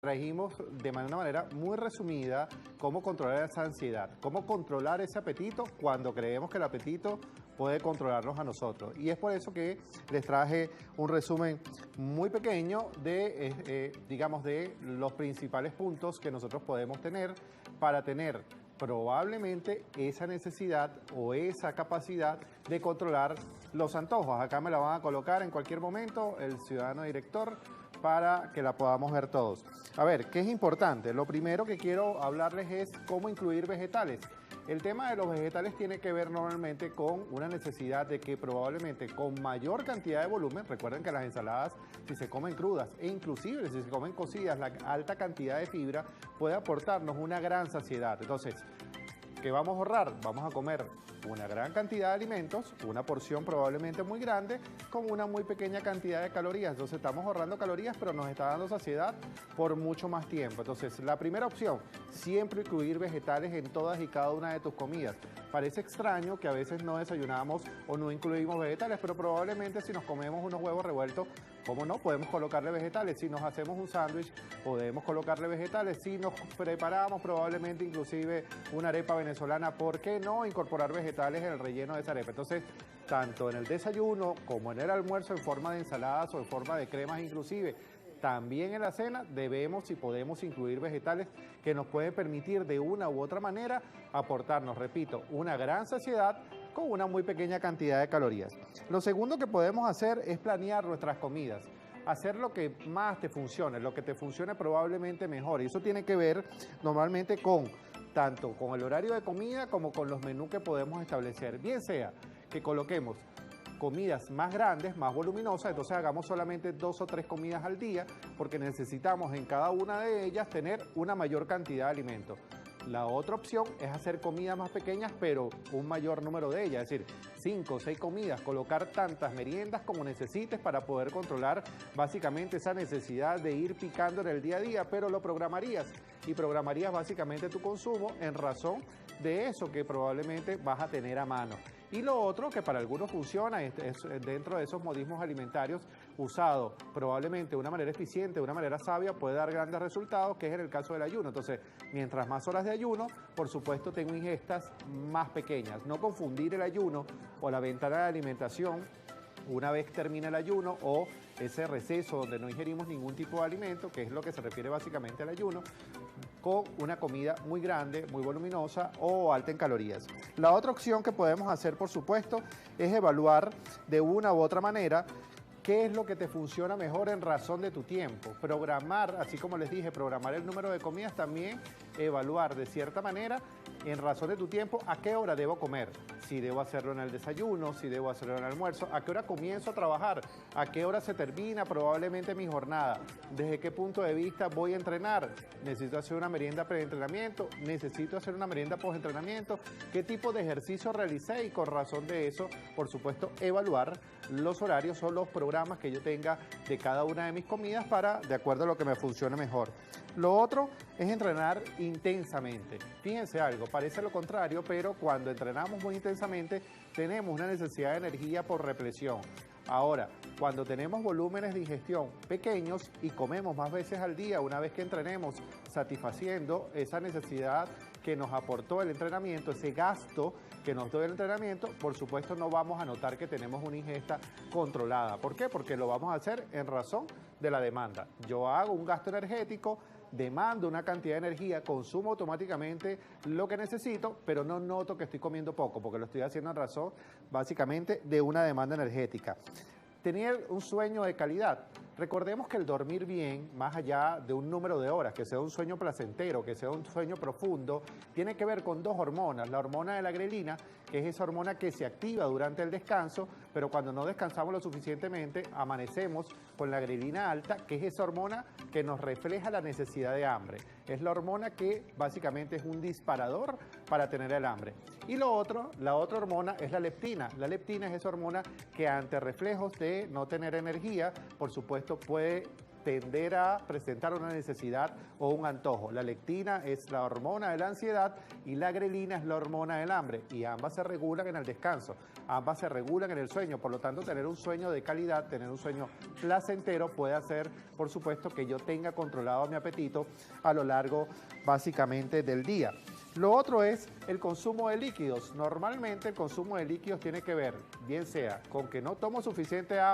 trajimos de una manera muy resumida cómo controlar esa ansiedad, cómo controlar ese apetito cuando creemos que el apetito puede controlarnos a nosotros. Y es por eso que les traje un resumen muy pequeño de, digamos, de los principales puntos que nosotros podemos tener para tener probablemente esa necesidad o esa capacidad de controlar los antojos. Acá me la van a colocar en cualquier momento el ciudadano director para que la podamos ver todos. A ver, ¿qué es importante? Lo primero que quiero hablarles es cómo incluir vegetales. El tema de los vegetales tiene que ver normalmente con una necesidad de que probablemente con mayor cantidad de volumen, recuerden que las ensaladas, si se comen crudas e inclusive si se comen cocidas, la alta cantidad de fibra puede aportarnos una gran saciedad. Entonces, ¿qué vamos a ahorrar? Vamos a comer una gran cantidad de alimentos, una porción probablemente muy grande, con una muy pequeña cantidad de calorías. Entonces estamos ahorrando calorías, pero nos está dando saciedad por mucho más tiempo. Entonces, la primera opción, siempre incluir vegetales en todas y cada una de tus comidas. Parece extraño que a veces no desayunamos o no incluimos vegetales, pero probablemente si nos comemos unos huevos revueltos, ¿cómo no? Podemos colocarle vegetales. Si nos hacemos un sándwich, podemos colocarle vegetales. Si nos preparamos probablemente inclusive una arepa venezolana, ¿por qué no incorporar vegetales en el relleno de esa arepa? Entonces, tanto en el desayuno como en el almuerzo, en forma de ensaladas o en forma de cremas inclusive, también en la cena debemos y podemos incluir vegetales que nos pueden permitir de una u otra manera aportarnos, repito, una gran saciedad con una muy pequeña cantidad de calorías. Lo segundo que podemos hacer es planear nuestras comidas. Hacer lo que más te funcione, lo que te funcione probablemente mejor. Y eso tiene que ver normalmente con tanto con el horario de comida como con los menús que podemos establecer. Bien sea que coloquemos comidas más grandes, más voluminosas, entonces hagamos solamente 2 o 3 comidas al día porque necesitamos en cada una de ellas tener una mayor cantidad de alimentos. La otra opción es hacer comidas más pequeñas, pero un mayor número de ellas, es decir, 5 o 6 comidas, colocar tantas meriendas como necesites para poder controlar básicamente esa necesidad de ir picando en el día a día, pero lo programarías y programarías básicamente tu consumo en razón de eso que probablemente vas a tener a mano. Y lo otro que para algunos funciona es dentro de esos modismos alimentarios usado probablemente de una manera eficiente, de una manera sabia, puede dar grandes resultados, que es en el caso del ayuno. Entonces, mientras más horas de ayuno, por supuesto tengo ingestas más pequeñas. No confundir el ayuno o la ventana de alimentación una vez termina el ayuno o ese receso donde no ingerimos ningún tipo de alimento, que es lo que se refiere básicamente al ayuno, con una comida muy grande, muy voluminosa o alta en calorías. La otra opción que podemos hacer, por supuesto, es evaluar de una u otra manera qué es lo que te funciona mejor en razón de tu tiempo. Programar, así como les dije, programar el número de comidas, también evaluar de cierta manera en razón de tu tiempo a qué hora debo comer. Si debo hacerlo en el desayuno, si debo hacerlo en el almuerzo, a qué hora comienzo a trabajar, a qué hora se termina probablemente mi jornada, desde qué punto de vista voy a entrenar, necesito hacer una merienda pre-entrenamiento, necesito hacer una merienda post-entrenamiento, qué tipo de ejercicio realicé y con razón de eso, por supuesto, evaluar los horarios o los programas que yo tenga de cada una de mis comidas para, de acuerdo a lo que me funcione mejor. Lo otro es entrenar intensamente. Fíjense algo, parece lo contrario, pero cuando entrenamos muy intensamente tenemos una necesidad de energía por represión. Ahora, cuando tenemos volúmenes de ingestión pequeños y comemos más veces al día, una vez que entrenemos, satisfaciendo esa necesidad que nos aportó el entrenamiento, ese gasto que nos dio el entrenamiento, por supuesto no vamos a notar que tenemos una ingesta controlada. ¿Por qué? Porque lo vamos a hacer en razón de la demanda. Yo hago un gasto energético, demando una cantidad de energía, consumo automáticamente lo que necesito, pero no noto que estoy comiendo poco, porque lo estoy haciendo en razón básicamente de una demanda energética. Tener un sueño de calidad. Recordemos que el dormir bien, más allá de un número de horas, que sea un sueño placentero, que sea un sueño profundo, tiene que ver con 2 hormonas. La hormona de la grelina, que es esa hormona que se activa durante el descanso, pero cuando no descansamos lo suficientemente, amanecemos con la grelina alta, que es esa hormona que nos refleja la necesidad de hambre. Es la hormona que básicamente es un disparador para tener el hambre. Y lo otro, la otra hormona es la leptina. La leptina es esa hormona que ante reflejos de no tener energía, por supuesto puede tender a presentar una necesidad o un antojo. La leptina es la hormona de la ansiedad y la grelina es la hormona del hambre, y ambas se regulan en el descanso, ambas se regulan en el sueño. Por lo tanto, tener un sueño de calidad, tener un sueño placentero puede hacer, por supuesto, que yo tenga controlado mi apetito a lo largo básicamente del día. Lo otro es el consumo de líquidos. Normalmente el consumo de líquidos tiene que ver, bien sea con que no tomo suficiente agua,